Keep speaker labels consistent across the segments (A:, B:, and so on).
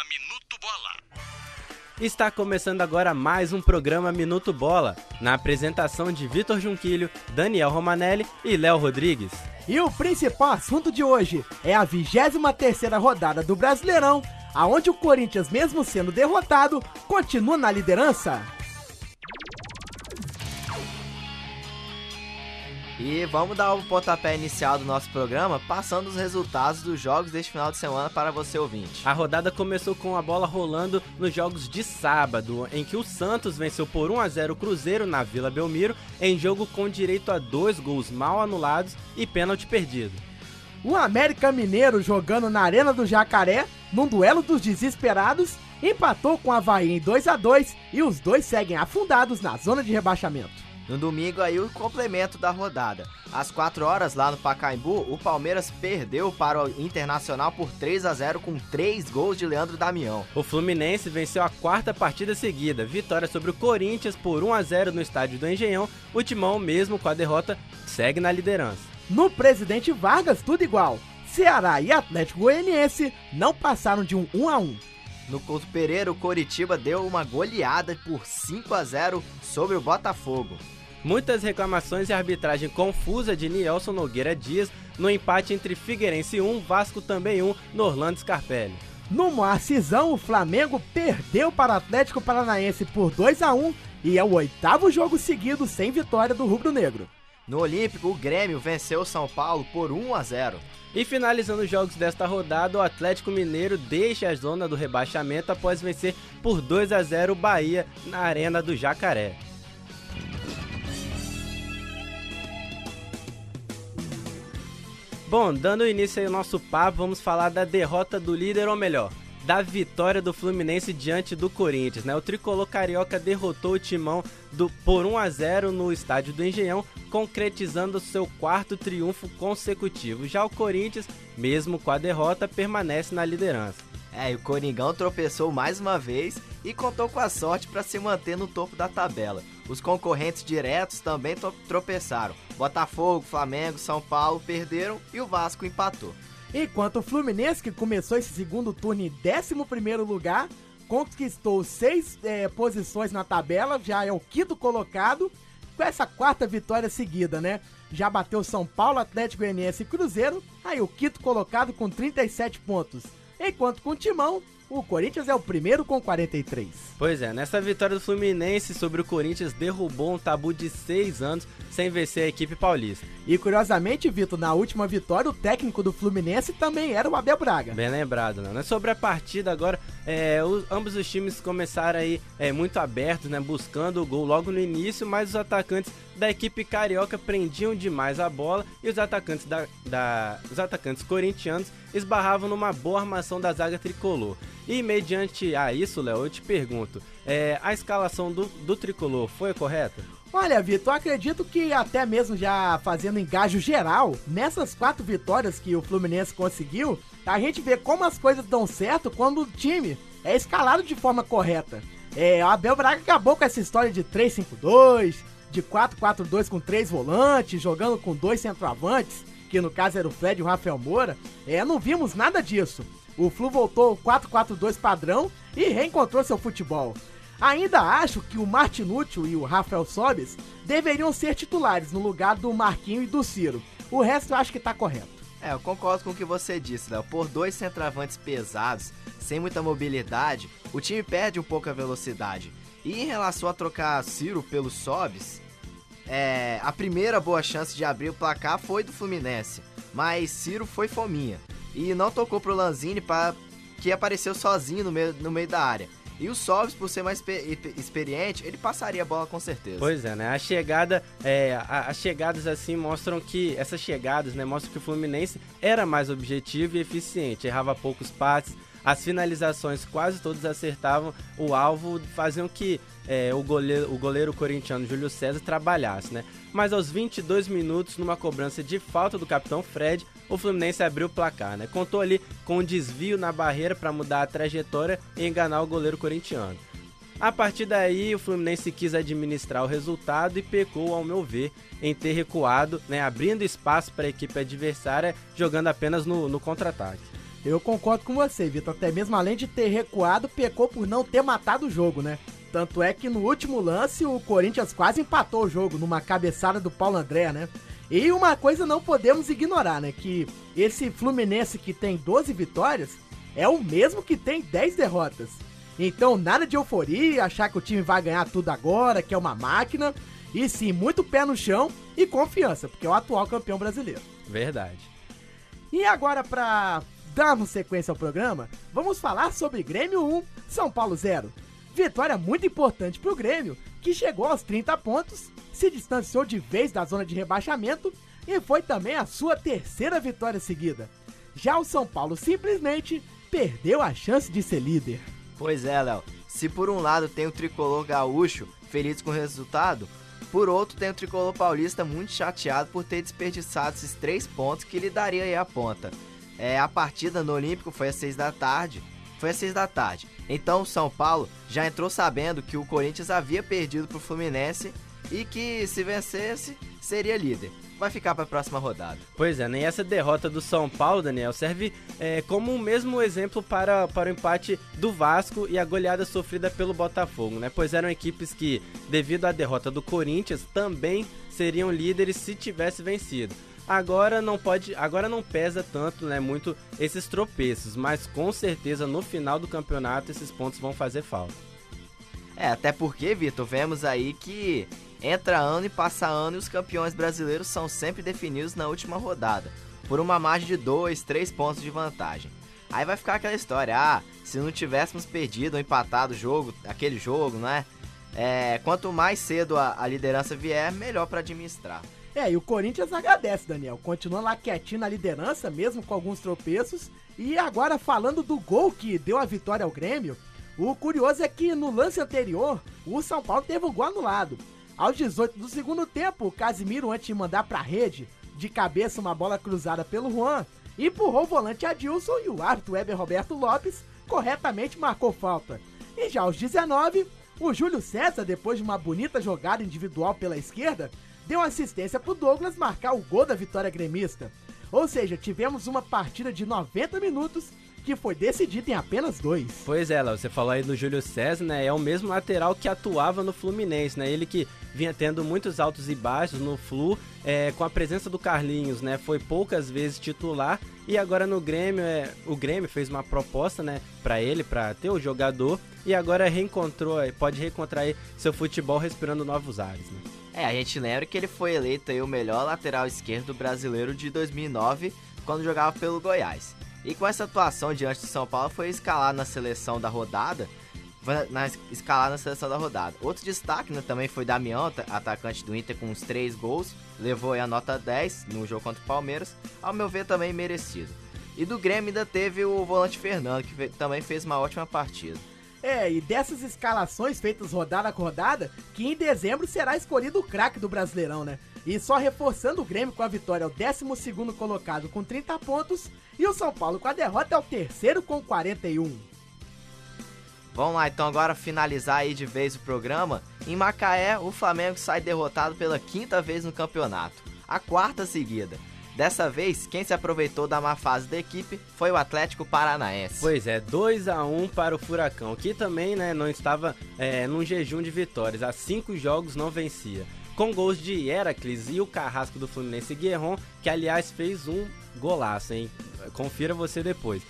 A: Minuto Bola.
B: Está começando agora mais um programa Minuto Bola, na apresentação de Vitor Junquilho, Daniel Romanelli e Léo Rodrigues.
C: E o principal assunto de hoje é a 23ª rodada do Brasileirão, aonde o Corinthians, mesmo sendo derrotado, continua na liderança.
D: E vamos dar o pontapé inicial do nosso programa, passando os resultados dos jogos deste final de semana para você ouvinte.
B: A rodada começou com a bola rolando nos jogos de sábado, em que o Santos venceu por 1-0 o Cruzeiro na Vila Belmiro, em jogo com direito a 2 gols mal anulados e pênalti perdido.
C: O América Mineiro, jogando na Arena do Jacaré, num duelo dos desesperados, empatou com o Avaí em 2-2 e os dois seguem afundados na zona de rebaixamento.
D: No domingo aí o complemento da rodada. Às 4 horas lá no Pacaembu, o Palmeiras perdeu para o Internacional por 3-0 com 3 gols de Leandro Damião.
B: O Fluminense venceu a 4ª partida seguida, vitória sobre o Corinthians por 1-0 no estádio do Engenhão. O Timão, mesmo com a derrota, segue na liderança.
C: No Presidente Vargas, tudo igual. Ceará e Atlético Goianiense não passaram de um 1-1.
D: No Couto Pereira, o Coritiba deu uma goleada por 5-0 sobre o Botafogo.
B: Muitas reclamações e arbitragem confusa de Nielson Nogueira Dias no empate entre Figueirense 1, Vasco também 1, no Orlando Scarpelli.
C: No Marcisão, o Flamengo perdeu para o Atlético Paranaense por 2-1 e é o 8º jogo seguido sem vitória do rubro-negro.
D: No Olímpico, o Grêmio venceu o São Paulo por 1-0.
B: E finalizando os jogos desta rodada, o Atlético Mineiro deixa a zona do rebaixamento após vencer por 2-0 o Bahia na Arena do Jacaré. Bom, dando início ao nosso papo, vamos falar da derrota do líder, ou melhor, da vitória do Fluminense diante do Corinthians, né? O tricolor carioca derrotou o Timão por 1-0 no estádio do Engenhão, concretizando seu 4º triunfo consecutivo. Já o Corinthians, mesmo com a derrota, permanece na liderança.
D: E o Coringão tropeçou mais uma vez e contou com a sorte para se manter no topo da tabela. Os concorrentes diretos também tropeçaram. Botafogo, Flamengo, São Paulo perderam e o Vasco empatou.
C: Enquanto o Fluminense, que começou esse segundo turno em 11º lugar, conquistou 6 posições na tabela, já é o 5º colocado, com essa 4ª vitória seguida, né? Já bateu São Paulo, Atlético Goianiense e Cruzeiro, aí o 5º colocado com 37 pontos. Enquanto com o Timão, o Corinthians é o primeiro com 43.
B: Pois é, nessa vitória do Fluminense sobre o Corinthians derrubou um tabu de 6 anos sem vencer a equipe paulista.
C: E curiosamente, Vitor, na última vitória o técnico do Fluminense também era o Abel Braga.
B: Bem lembrado, né? Sobre a partida agora, ambos os times começaram aí muito abertos, né? Buscando o gol logo no início, mas os atacantes da equipe carioca prendiam demais a bola e os atacantes os atacantes corintianos esbarravam numa boa armação da zaga tricolor. E mediante a isso, Léo, eu te pergunto, a escalação do tricolor foi correta?
C: Olha, Vitor, eu acredito que até mesmo já fazendo engajo geral, nessas 4 vitórias que o Fluminense conseguiu, a gente vê como as coisas dão certo quando o time é escalado de forma correta. O Abel Braga acabou com essa história de 3-5-2, de 4-4-2 com 3 volantes, jogando com 2 centroavantes, que no caso era o Fred e o Rafael Moura. Não vimos nada disso. O Flu voltou ao 4-4-2 padrão e reencontrou seu futebol. Ainda acho que o Martinútil e o Rafael Sobis deveriam ser titulares no lugar do Marquinho e do Ciro. O resto eu acho que tá correto.
D: Eu concordo com o que você disse, Léo. Por 2 centroavantes pesados, sem muita mobilidade, o time perde um pouco a velocidade. E em relação a trocar Ciro pelo Sobis, a primeira boa chance de abrir o placar foi do Fluminense, mas Ciro foi fominha e não tocou pro Lanzini, que apareceu sozinho no meio da área. E o Sobis, por ser mais experiente, ele passaria a bola com certeza.
B: Pois é, né? As chegadas assim mostram que... Essas chegadas, né, mostram que o Fluminense era mais objetivo e eficiente. Errava poucos passes. As finalizações quase todos acertavam o alvo, faziam que o goleiro corintiano Júlio César trabalhasse, né? Mas aos 22 minutos, numa cobrança de falta do capitão Fred, o Fluminense abriu o placar, né? Contou ali com um desvio na barreira para mudar a trajetória e enganar o goleiro corintiano. A partir daí, o Fluminense quis administrar o resultado e pecou, ao meu ver, em ter recuado, né, abrindo espaço para a equipe adversária, jogando apenas no contra-ataque.
C: Eu concordo com você, Vitor. Até mesmo além de ter recuado, pecou por não ter matado o jogo, né? Tanto é que no último lance o Corinthians quase empatou o jogo numa cabeçada do Paulo André, né? E uma coisa não podemos ignorar, né? Que esse Fluminense que tem 12 vitórias é o mesmo que tem 10 derrotas. Então nada de euforia, achar que o time vai ganhar tudo agora, que é uma máquina. E sim, muito pé no chão e confiança, porque é o atual campeão brasileiro.
B: Verdade.
C: E agora, pra darmos sequência ao programa, vamos falar sobre Grêmio 1, São Paulo 0. Vitória muito importante pro Grêmio, que chegou aos 30 pontos, se distanciou de vez da zona de rebaixamento e foi também a sua terceira vitória seguida. Já o São Paulo simplesmente perdeu a chance de ser líder.
D: Pois é, Léo. Se por um lado tem o tricolor gaúcho feliz com o resultado, por outro tem o tricolor paulista muito chateado por ter desperdiçado esses 3 pontos que lhe daria aí a ponta. A partida no Olímpico foi às 6 da tarde. Então o São Paulo já entrou sabendo que o Corinthians havia perdido pro Fluminense e que se vencesse seria líder. Vai ficar para a próxima rodada.
B: Pois é, nem essa derrota do São Paulo, Daniel, serve como o mesmo exemplo para o empate do Vasco e a goleada sofrida pelo Botafogo, né? Pois eram equipes que, devido à derrota do Corinthians, também seriam líderes se tivesse vencido. Agora não pesa tanto, né, muito esses tropeços, mas com certeza no final do campeonato esses pontos vão fazer falta.
D: Até porque, Vitor, vemos aí que entra ano e passa ano e os campeões brasileiros são sempre definidos na última rodada, por uma margem de 2, 3 pontos de vantagem. Aí vai ficar aquela história, se não tivéssemos perdido ou empatado aquele jogo, né? Quanto mais cedo a liderança vier, melhor para administrar.
C: E o Corinthians agradece, Daniel. Continua lá quietinho na liderança, mesmo com alguns tropeços. E agora, falando do gol que deu a vitória ao Grêmio, o curioso é que no lance anterior, o São Paulo teve um gol anulado. Aos 18 do segundo tempo, o Casimiro, antes de mandar pra rede, de cabeça uma bola cruzada pelo Juan, empurrou o volante Adilson e o árbitro Weber Roberto Lopes corretamente marcou falta. E já aos 19, o Júlio César, depois de uma bonita jogada individual pela esquerda, deu assistência pro Douglas marcar o gol da vitória gremista. Ou seja, tivemos uma partida de 90 minutos que foi decidida em apenas 2.
B: Pois é, Léo, você falou aí do Júlio César, né? É o mesmo lateral que atuava no Fluminense, né? Ele que vinha tendo muitos altos e baixos no Flu, com a presença do Carlinhos, né? Foi poucas vezes titular e agora no Grêmio, o Grêmio fez uma proposta, né? Pra ele, pra ter o jogador e agora pode reencontrar aí seu futebol respirando novos ares, né?
D: A gente lembra que ele foi eleito aí o melhor lateral esquerdo brasileiro de 2009, quando jogava pelo Goiás. E com essa atuação diante do São Paulo foi escalado na seleção da rodada. Outro destaque, né, também foi Damião, atacante do Inter com uns 3 gols, levou aí a nota 10 no jogo contra o Palmeiras, ao meu ver também merecido. E do Grêmio ainda teve o volante Fernando, que também fez uma ótima partida.
C: E dessas escalações feitas rodada com rodada, que em dezembro será escolhido o craque do Brasileirão, né? E só reforçando o Grêmio com a vitória é o 12º colocado com 30 pontos e o São Paulo com a derrota é o 3º com 41.
D: Vamos lá, então agora finalizar aí de vez o programa. Em Macaé, o Flamengo sai derrotado pela 5ª vez no campeonato, a 4ª seguida. Dessa vez, quem se aproveitou da má fase da equipe foi o Atlético Paranaense.
B: Pois é, 2-1 para o Furacão, que também, né, não estava num jejum de vitórias. Há 5 jogos não vencia. Com gols de Heracles e o carrasco do Fluminense Guerron, que aliás fez um golaço, hein? Confira você depois.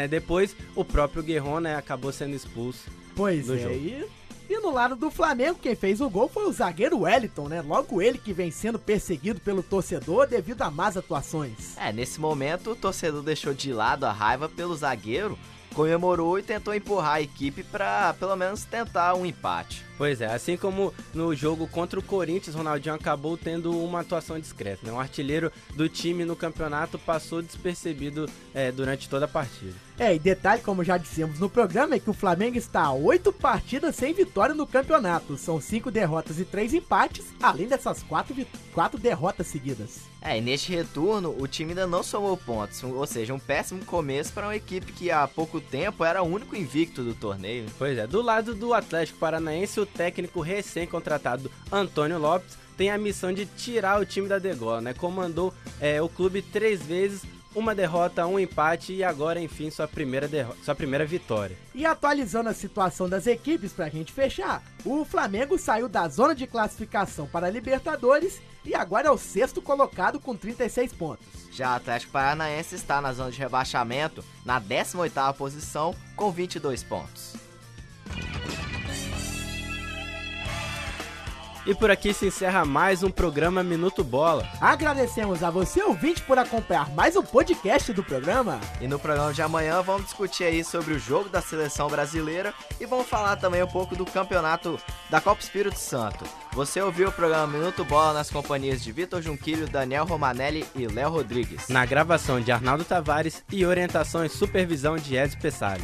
B: Depois, o próprio Guerron, né, acabou sendo expulso do jogo.
C: E no lado do Flamengo, quem fez o gol foi o zagueiro Wellington, né? Logo ele que vem sendo perseguido pelo torcedor devido a más atuações.
D: Nesse momento o torcedor deixou de lado a raiva pelo zagueiro, comemorou e tentou empurrar a equipe para pelo menos tentar um empate.
B: Pois é, assim como no jogo contra o Corinthians, Ronaldinho acabou tendo uma atuação discreta, né? Um artilheiro do time no campeonato passou despercebido durante toda a partida.
C: E detalhe, como já dissemos no programa, é que o Flamengo está a 8 partidas sem vitória no campeonato. São 5 derrotas e 3 empates, além dessas 4 derrotas seguidas.
D: E neste retorno, o time ainda não somou pontos, ou seja, um péssimo começo para uma equipe que há pouco tempo era o único invicto do torneio.
B: Pois é, do lado do Atlético Paranaense, o técnico recém-contratado Antônio Lopes tem a missão de tirar o time da degola, né? Comandou o clube 3 vezes uma derrota, um empate e agora, enfim, sua primeira vitória.
C: E atualizando a situação das equipes pra gente fechar, o Flamengo saiu da zona de classificação para a Libertadores e agora é o 6º colocado com 36 pontos.
D: Já o Atlético Paranaense está na zona de rebaixamento, na 18ª posição, com 22 pontos.
B: E por aqui se encerra mais um programa Minuto Bola.
C: Agradecemos a você, ouvinte, por acompanhar mais um podcast do programa.
D: E no programa de amanhã vamos discutir aí sobre o jogo da seleção brasileira e vamos falar também um pouco do campeonato da Copa Espírito Santo. Você ouviu o programa Minuto Bola nas companhias de Vitor Junquilho, Daniel Romanelli e Léo Rodrigues.
B: Na gravação de Arnaldo Tavares e orientação e supervisão de Ezio Pessari.